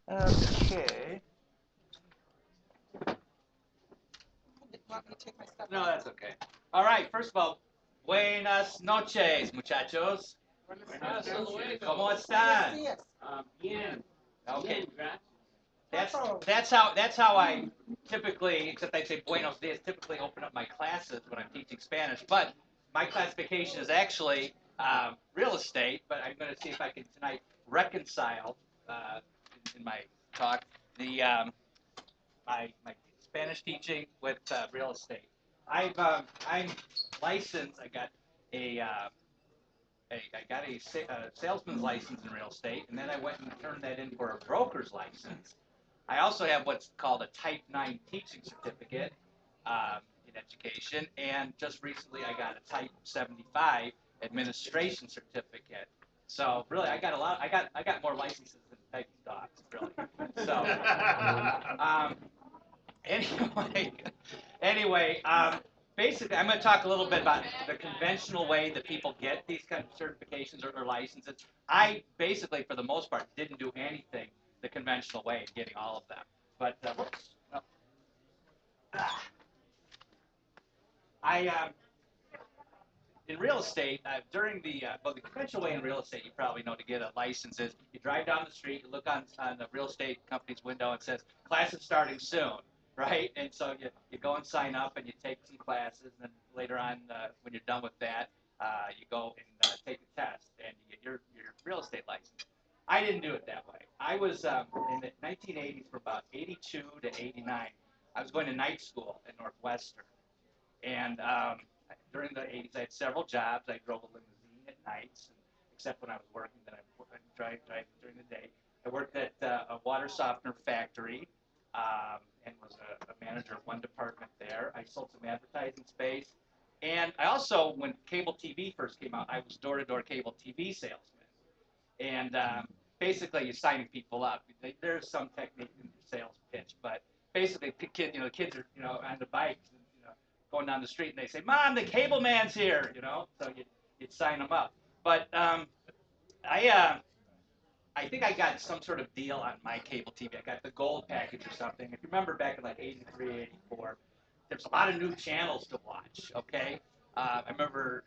Okay. Want me to take my stuff No, off? that's okay. All right, first of all, buenas noches, muchachos. Buenas noches. ¿Cómo Buenos están? días. Bien. Okay. Bien. That's Oh. that's how I typically, except I say buenos dias, typically open up my classes when I'm teaching Spanish. But my classification is actually real estate. But I'm going to see if I can tonight reconcile in my talk the my Spanish teaching with real estate. I'm licensed. I got a salesman's license in real estate, and then I went and turned that in for a broker's license. I also have what's called a Type 9 teaching certificate in education, and just recently I got a Type 75 administration certificate. So really, I got a lot. I got more licenses than type dogs, really. So um, anyway, anyway, basically, I'm going to talk a little bit about the conventional way that people get these kind of certifications or licenses. I basically, for the most part, didn't do anything the conventional way in getting all of them. But whoops, no. I in real estate during the well, the conventional way in real estate, you probably know, to get a license is you drive down the street, you look on the real estate company's window, and it says class is starting soon, right? And so you go and sign up and you take some classes, and then later on when you're done with that, you go and take a test and you get your real estate license. I didn't do it that way. I was in the 1980s, for about 82 to 89. I was going to night school at Northwestern, and during the 80s, I had several jobs. I drove a limousine at nights, except when I was working, then I drive during the day. I worked at a water softener factory and was a manager of one department there. I sold some advertising space. And I also, when cable TV first came out, I was door-to-door cable TV salesman. And basically, you're signing people up. There's some technique in your sales pitch, but basically, the kids are, on the bikes, going down the street, and they say, "Mom, the cable man's here," So you'd sign them up. But I I think I got some sort of deal on my cable TV. I got the gold package or something. If you remember back in like 83, 84, there's a lot of new channels to watch. Okay, I remember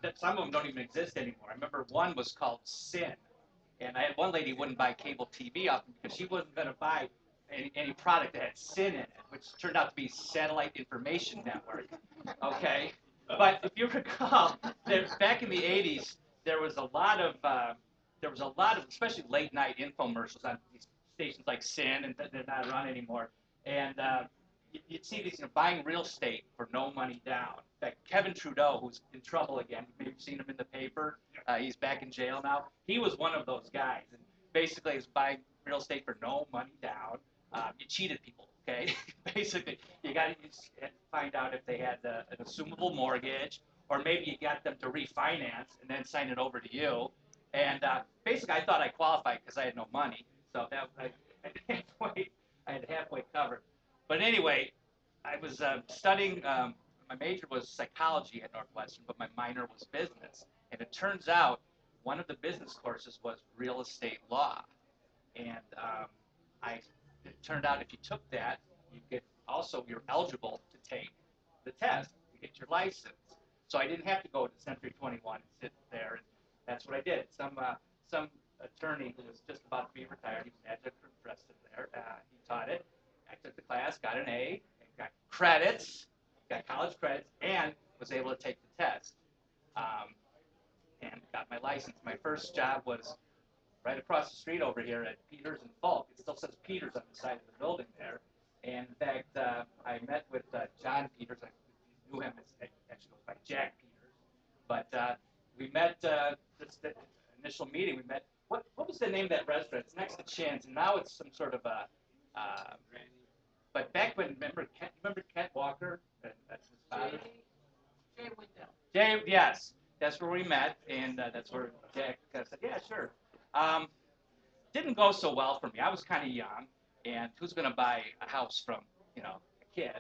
that some of them don't even exist anymore. I remember one was called Sin, and I had one lady who wouldn't buy cable TV off me because she wasn't going to buy any product that had sin in it, which turned out to be Satellite Information Network. Okay, but if you recall, back in the 80s, there was a lot of especially late night infomercials on these stations like Sin, and they're not around anymore. And you'd see these, buying real estate for no money down. In fact, Kevin Trudeau, who's in trouble again, maybe you've seen him in the paper. He's back in jail now. He was one of those guys, and basically, he was buying real estate for no money down. You cheated people, okay? Basically, you got to find out if they had an assumable mortgage, or maybe you got them to refinance and then sign it over to you. And basically, I thought I qualified because I had no money, so that I had halfway covered. But anyway, I was studying. My major was psychology at Northwestern, but my minor was business. And it turns out one of the business courses was real estate law. And it turned out if you took that, you're eligible to take the test to get your license. So I didn't have to go to Century 21 and sit there, and that's what I did. Some attorney who was just about to be retired, he was an adjunct professor there. He taught it. I took the class, got an A, and got credits, got college credits, and was able to take the test, and got my license. My first job was right across the street over here at Peters and Falk. It still says Peters on the side of the building there. And in fact, I met with John Peters. I knew him as actually goes by Jack Peters. But we met this the initial meeting. We met. What was the name of that restaurant? It's next to Chin's, and now it's some sort of a. But back when, remember Kent Walker? That's his father. Jay Wendell. Jay, yes, that's where we met, and that's where Jack said, "Yeah, sure." Um, didn't go so well for me. I was kind of young, and who's going to buy a house from, a kid?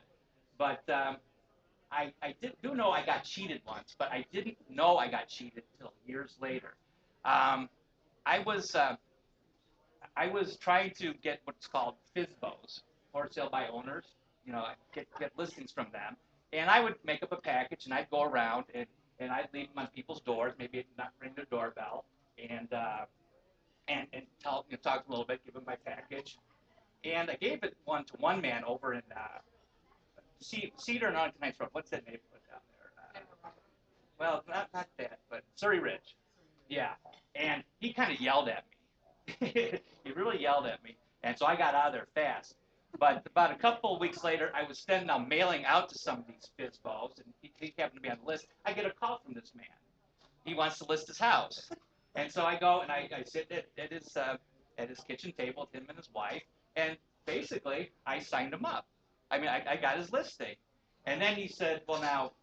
But do know I got cheated once, but I didn't know I got cheated until years later. Um, I was I was trying to get what's called FISBOs, for sale by owners. Get listings from them, and I would make up a package, and I'd go around and I'd leave them on people's doors, maybe not ring their doorbell, and talk to them a little bit, give them my package, and I gave it one to one man over in Cedar and Arlington Heights Road. What's that neighborhood down there? Well, not that, but Surrey Ridge. Yeah, and he kind of yelled at me. He really yelled at me, and so I got out of there fast. But about a couple of weeks later, I was then now mailing out to some of these FISBOs, and he happened to be on the list. I get a call from this man. He wants to list his house, and so I go and I sit at his kitchen table with him and his wife, and basically I signed him up. I mean, I got his listing, and then he said, "Well, now,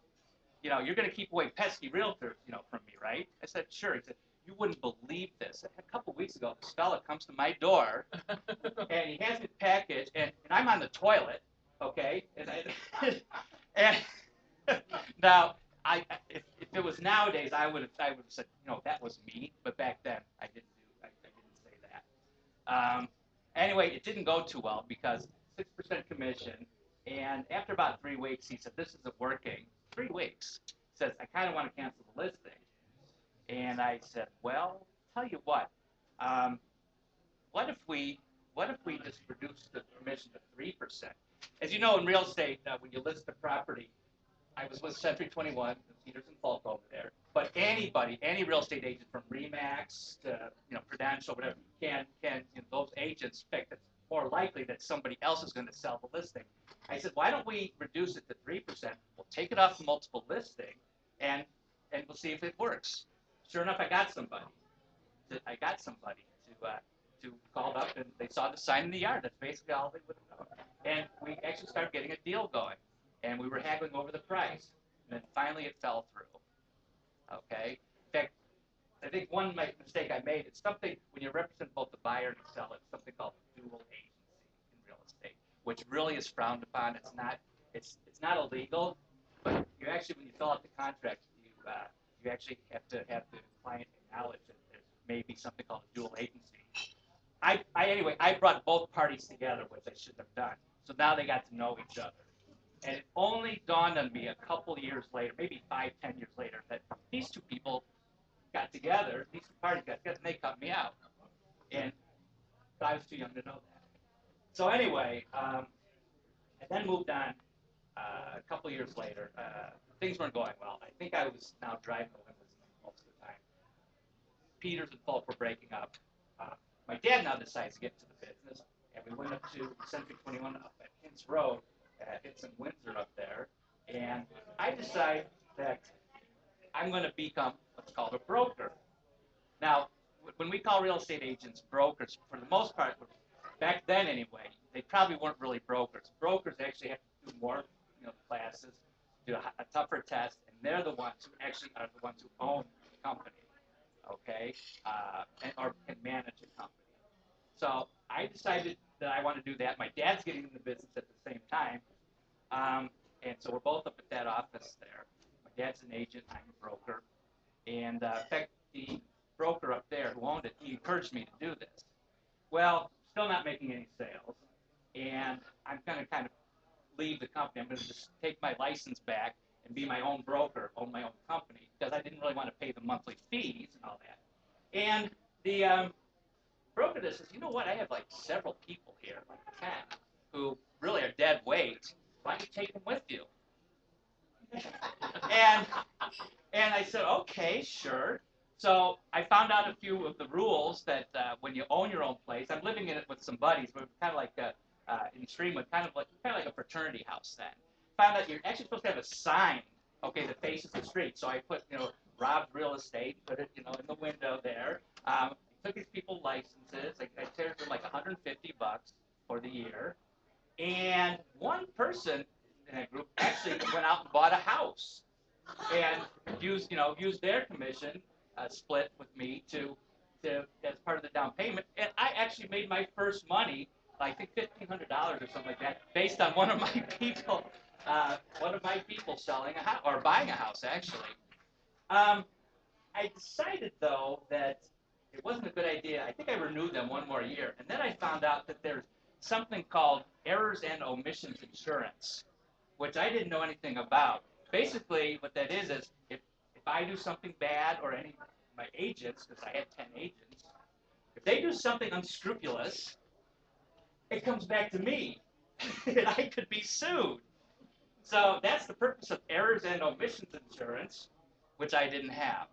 you're going to keep away pesky realtors, from me, right?" I said, "Sure." He said, "You wouldn't believe this. A couple of weeks ago, this fella comes to my door, and he has his package, and I'm on the toilet, okay? And now, if it was nowadays, I would have said, that was me. But back then, I didn't say that. Anyway, it didn't go too well because 6% commission, and after about 3 weeks, he said, "This isn't working." 3 weeks. He says, "I kind of want to cancel the listing." And I said, "Well, tell you what. Um, what if we just reduce the commission to 3%?" As you know, in real estate, when you list a property, I was with Century 21, Peters and Falk over there. But anybody, any real estate agent from Remax to Prudential, whatever, can those agents, in fact, it's more likely that somebody else is going to sell the listing. I said, why don't we reduce it to 3%? We'll take it off the multiple listing, and we'll see if it works. Sure enough, I got somebody. To called up, and they saw the sign in the yard. That's basically all they would have known. And we actually started getting a deal going, and we were haggling over the price. And then finally, it fell through. Okay. In fact, I think one mistake I made is something when you represent both the buyer and the seller. It's something called dual agency in real estate, which really is frowned upon. It's not. It's not illegal, but you actually, when you fill out the contract, you actually have to have the client acknowledge that there may be something called a dual agency. Anyway, I brought both parties together, which I shouldn't have done. So now they got to know each other. And it only dawned on me a couple years later, maybe 5, 10 years later, that these two people got together, these two parties got together, and they cut me out. And I was too young to know that. So anyway, I then moved on a couple years later. Things weren't going well. I think I was now driving the limousine most of the time. Peters and Falk were breaking up. My dad now decides to get into the business, and we went up to Century 21 up at Hintz Road, Hintz and Windsor up there, and I decide that I'm going to become what's called a broker. Now, when we call real estate agents brokers, for the most part, back then anyway, they probably weren't really brokers. Brokers actually have to do more classes, do a tougher test, and they're the ones who actually are the ones who own the company. Okay, or can manage a company. So I decided that I want to do that. My dad's getting in the business at the same time, and so we're both up at that office there. My dad's an agent, I'm a broker, and in fact, the broker up there who owned it, he encouraged me to do this. Well, still not making any sales, and I'm going to kind of leave the company. I'm going to just take my license back and be my own broker, own my own company, because I didn't really want to pay the monthly fees and all that. And the broker that says, you know what, I have like several people here, like 10, who really are dead weight. Why don't you take them with you? and I said, okay, sure. So I found out a few of the rules that when you own your own place, I'm living in it with some buddies, but kind of like in Streamwood, kind of like a fraternity house then. Found out you're actually supposed to have a sign, okay, that faces the street. So I put, Rob's Real Estate, put it, in the window there. Took these people licenses. I charged them like $150 for the year. And one person in that group actually went out and bought a house and used their commission split with me to as part of the down payment. And I actually made my first money, I think $1,500 or something like that, based on one of my people selling a house or buying a house actually. I decided though that it wasn't a good idea idea. I think I renewed them one more year, and then I found out that there's something called errors and omissions insurance, which I didn't know anything about. Basically, what that is if I do something bad or any of my agents, because I had 10 agents, if they do something unscrupulous, it comes back to me, and I could be sued. So that's the purpose of errors and omissions insurance, which I didn't have.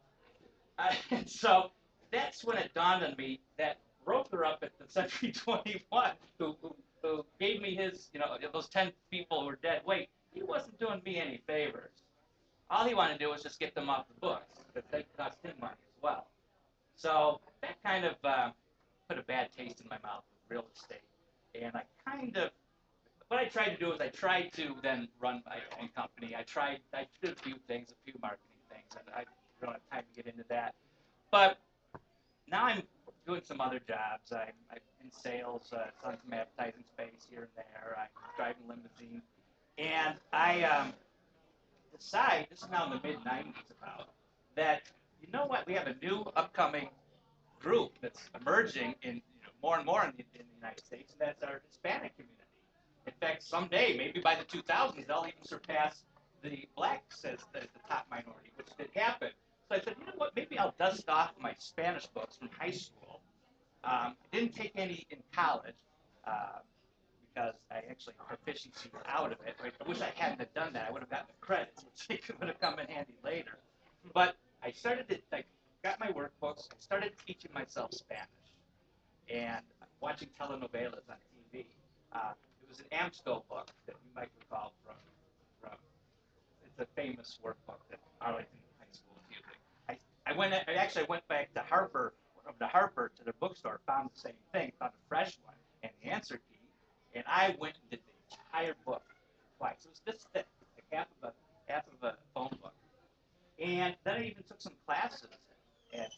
And so that's when it dawned on me that broker up at the Century 21 who gave me his, those 10 people who were dead weight, he wasn't doing me any favors. All he wanted to do was just get them off the books, because they cost him money as well. So that kind of put a bad taste in my mouth with real estate. And what I tried to do is I tried to then run my own company. I did a few things, a few marketing things, and I don't have time to get into that. But now I'm doing some other jobs. I'm in sales, selling some advertising space here and there. I'm driving limousine. And I decide, this is now in the mid-90s about, that, you know what, we have a new upcoming group that's emerging more and more in the United States, and that's our Hispanic community. In fact, someday, maybe by the 2000s, they'll even surpass the blacks as the top minority, which did happen. So I said, you know what, maybe I'll dust off my Spanish books from high school. I didn't take any in college because I actually proficiency out of it. I wish I hadn't have done that. I would have gotten the credits, which would have come in handy later. But I started to, got my workbooks. I started teaching myself Spanish and watching telenovelas on TV. It was an AMSCO book that you might recall from it's a famous workbook that Arlington High School is using. I went back to Harper, to the bookstore, found the same thing, found a fresh one and the answer key, and I went and did the entire book twice. It was this thick, like half of a phone book. And then I even took some classes at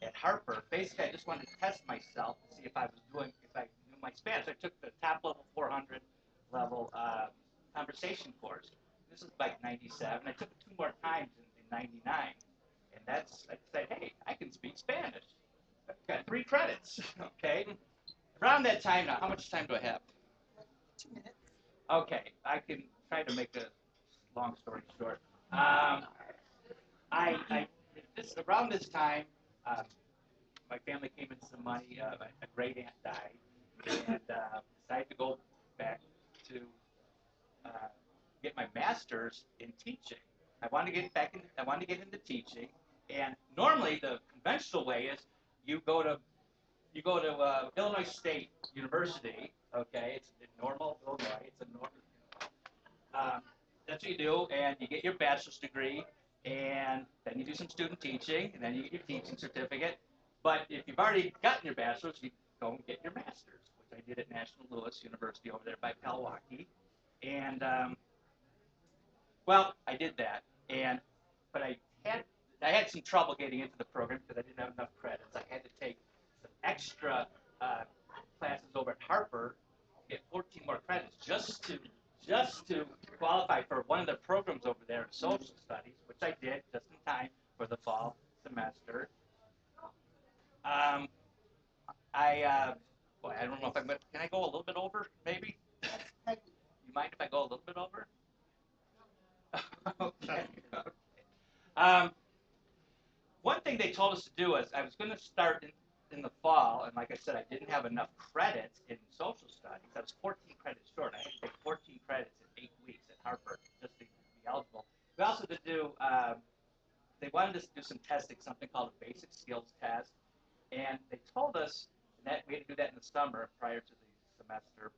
at Harper. Basically, I just wanted to test myself to see if I knew my Spanish. I took the top level 400 level conversation course. This is like 97. I took it 2 more times in 99. And I said, hey, I can speak Spanish. I've got 3 credits, okay? Around that time now, how much time do I have? 2 minutes. Okay, I can try to make a long story short. Around this time, my family came into some money. A great aunt died, and decided to go back to get my master's in teaching. I wanted to get into teaching, and normally the conventional way is you go to Illinois State University. Okay, it's in normal Illinois. It's a normal. That's what you do, and you get your bachelor's degree, and then you do some student teaching, and then you get your teaching certificate. But if you've already gotten your bachelor's, you go and get your master's, which I did at National Louis University over there by Pewaukee. And well, I did that, but I had some trouble getting into the program because I didn't have enough credits. I had to take some extra classes over at Harper, get 14 more credits just to qualify for one of the programs over there in social studies, which I did just in time for the fall semester. Boy, I don't know if can I go a little bit over, maybe? You mind if I go a little bit over? Okay. Um, One thing they told us to do is I was going to start in the fall, and like I said, I didn't have enough credits in social studies. I was 14 credits short. I had to take 14 credits in 8 weeks at Harvard just to be eligible. We also had to do, they wanted us to do some testing, something called a basic skills test, and they told us that we had to do that in the summer prior to the semester.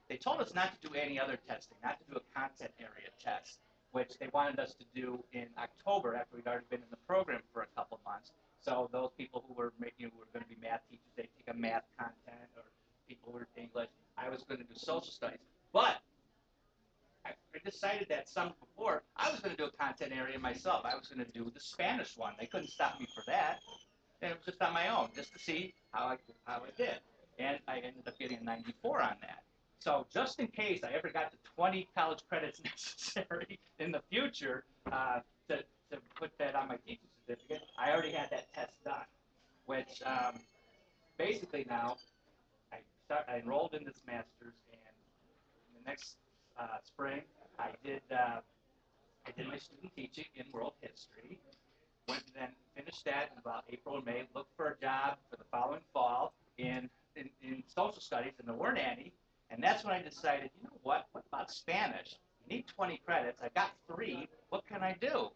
They told us not to do any other testing, not to do a content area test, which they wanted us to do in October after we'd already been in the program for a couple months. So those people who were going to be math teachers, they'd take a math content, or people who were English. I was going to do social studies. But I decided that summer before, I was going to do a content area myself. I was going to do the Spanish one. They couldn't stop me for that. And it was just on my own, just to see how I did. And I ended up getting a 94 on that. So just in case I ever got the 20 college credits necessary in the future to put that on my teaching certificate, I already had that test done, which basically now I enrolled in this master's, and in the next spring I did my student teaching in world history. Went and then finished that in about April or May. Looked for a job for the following fall in social studies, and there weren't any. And that's when I decided, you know what? What about Spanish? You need 20 credits. I got 3. What can I do?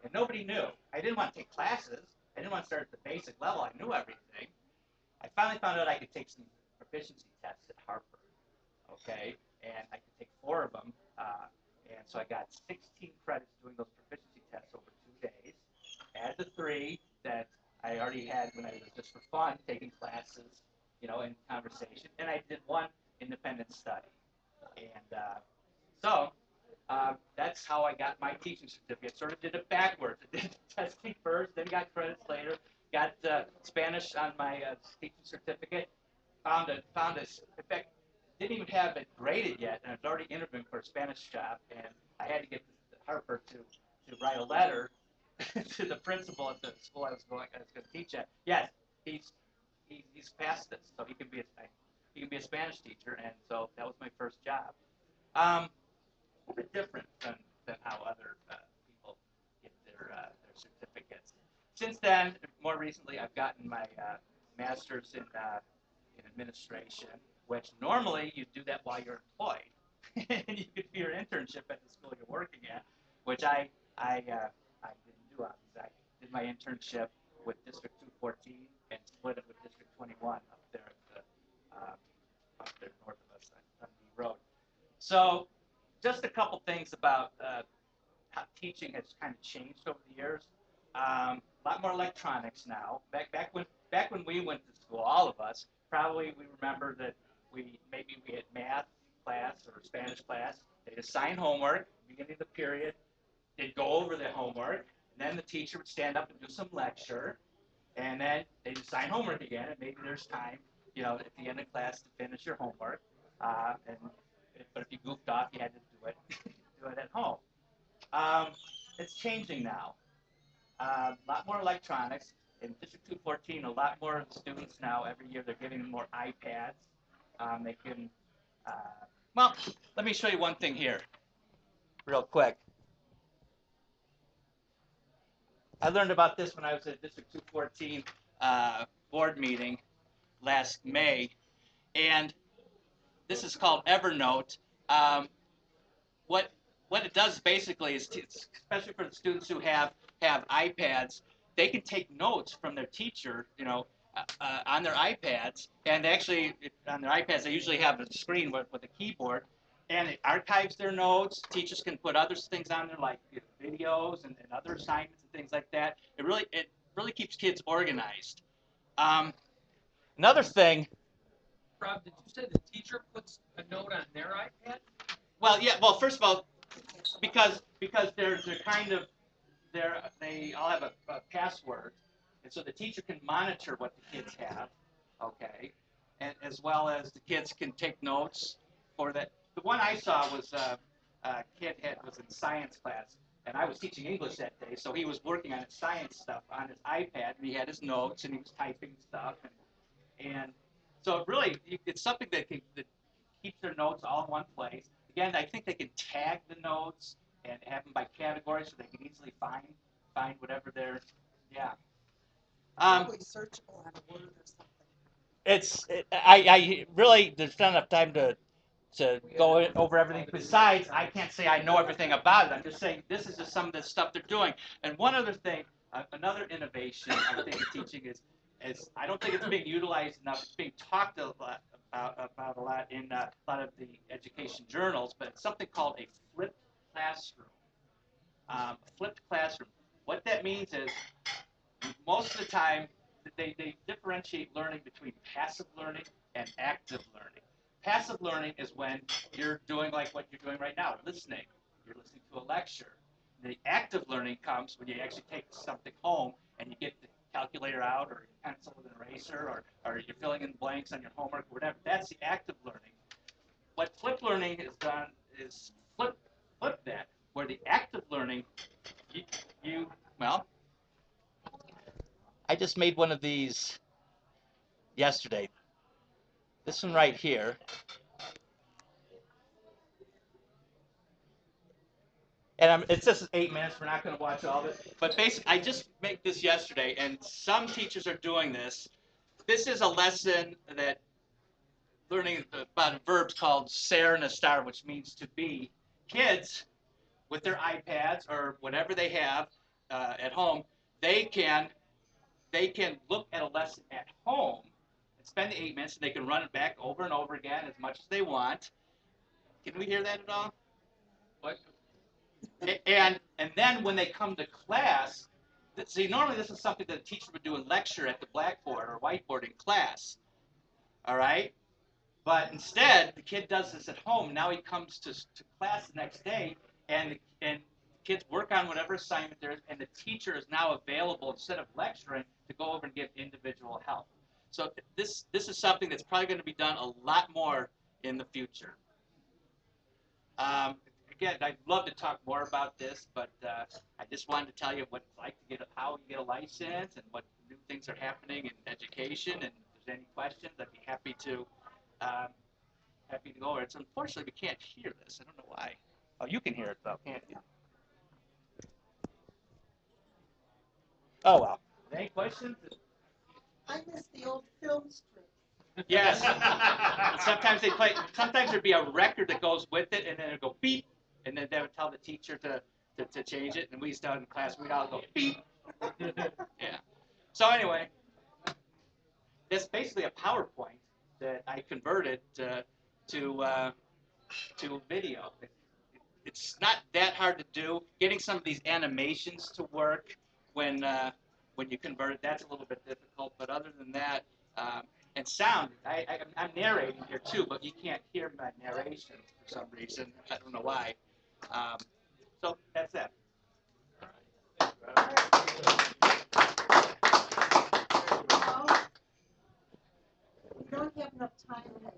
And nobody knew. I didn't want to take classes. I didn't want to start at the basic level. I knew everything. I finally found out I could take some proficiency tests at Harvard. Okay, and I could take 4 of them. And so I got 16 credits doing those proficiency tests over 2 days. Add the 3 that I already had when I was just for fun taking classes, in conversation, and I did 1 independent study. And that's how I got my teaching certificate. Sort of did it backwards. I did testing first, then got credits later. Got Spanish on my teaching certificate. Found a. In fact, didn't even have it graded yet, and I was already interviewing for a Spanish job, and I had to get Harper to write a letter to the principal at the school I was going to teach at. Yes, he's he's passed this, so he can be a Spanish teacher, and so that was my first job. A little bit different than how other people get their certificates. Since then, more recently, I've gotten my master's in administration, which normally you do that while you're employed, and you could do your internship at the school you're working at, which I didn't do. I did my internship with District 214 and split it with District 21 up there north of us on the road. So, just a couple things about how teaching has kind of changed over the years. A lot more electronics now. Back when we went to school, all of us probably we remember that we had math class or Spanish class. They'd assign homework beginning of the period. They'd go over the homework, and then the teacher would stand up and do some lecture, and then they'd assign homework again, and maybe there's time, at the end of class to finish your homework. But if you goofed off, you had to do it do it at home. Um, it's changing now. A lot more electronics. In District 214, a lot more students now, every year, they're getting more iPads. They can, uh, well, let me show you one thing here, real quick. I learned about this when I was at District 214 board meeting last May, and this is called Evernote. Um, what what it does basically is, especially for the students who have iPads, they can take notes from their teacher, on their iPads, and actually on their iPads they usually have a screen with a keyboard, and it archives their notes. Teachers can put other things on there like videos and other assignments and things like that. It really keeps kids organized. Um, Another thing. Rob, did you say the teacher puts a note on their iPad? Well, yeah. Well, first of all, because they're kind of they all have a password, and so the teacher can monitor what the kids have, okay, and as well as the kids can take notes for that. The one I saw was a kid was in science class, and I was teaching English that day, so he was working on his science stuff on his iPad, and he had his notes, and he was typing stuff, and so really, it's something that keeps their notes all in one place. Again, I think they can tag the notes and have them by category so they can easily find whatever they're, yeah. Probably searchable on a word or something. I really there's not enough time to go over everything. Besides, I can't say I know everything about it. I'm just saying this is just some of the stuff they're doing. And one other thing, another innovation I think in teaching is I don't think it's being utilized enough. It's being talked a lot about a lot in a lot of the education journals, but it's something called a flipped classroom. Flipped classroom. What that means is most of the time they differentiate learning between passive learning and active learning. Passive learning is when you're doing like what you're doing right now, listening. You're listening to a lecture. The active learning comes when you actually take something home and you get the calculator out or your pencil with an eraser or you're filling in blanks on your homework or whatever. That's the active learning. What flip learning is done is flip that, where the active learning, you, well, I just made one of these. yesterday. This one right here. And it says 8 minutes. We're not going to watch all of it. But basically, I just made this yesterday, and some teachers are doing this. This is a lesson that learning about verbs called ser and estar, which means to be. Kids with their iPads or whatever they have at home, they can look at a lesson at home and spend the 8 minutes, and they can run it back over and over again as much as they want. Can we hear that at all? What? And then when they come to class, see, normally this is something that a teacher would do in lecture at the blackboard or whiteboard in class. All right? But instead, the kid does this at home. Now he comes to class the next day, and kids work on whatever assignment there is, and the teacher is now available, instead of lecturing, to go over and give individual help. So this is something that's probably going to be done a lot more in the future. Again, I'd love to talk more about this, but I just wanted to tell you what it's like to how you get a license and what new things are happening in education. And if there's any questions, I'd be happy to go over it. So unfortunately, we can't hear this. I don't know why. Oh, you can hear it though, can't you? Oh well. Any questions? I miss the old film strip. Yes. Sometimes they play. Sometimes there'd be a record that goes with it, and then it'd go beep, and then they would tell the teacher to change it. And we used to in class, we'd all go beep. Yeah. So anyway, it's basically a PowerPoint that I converted to video. It's not that hard to do. Getting some of these animations to work when you convert it, that's a little bit difficult. But other than that, and sound, I'm narrating here too, but you can't hear my narration for some reason. I don't know why. So that's that. We don't have enough time to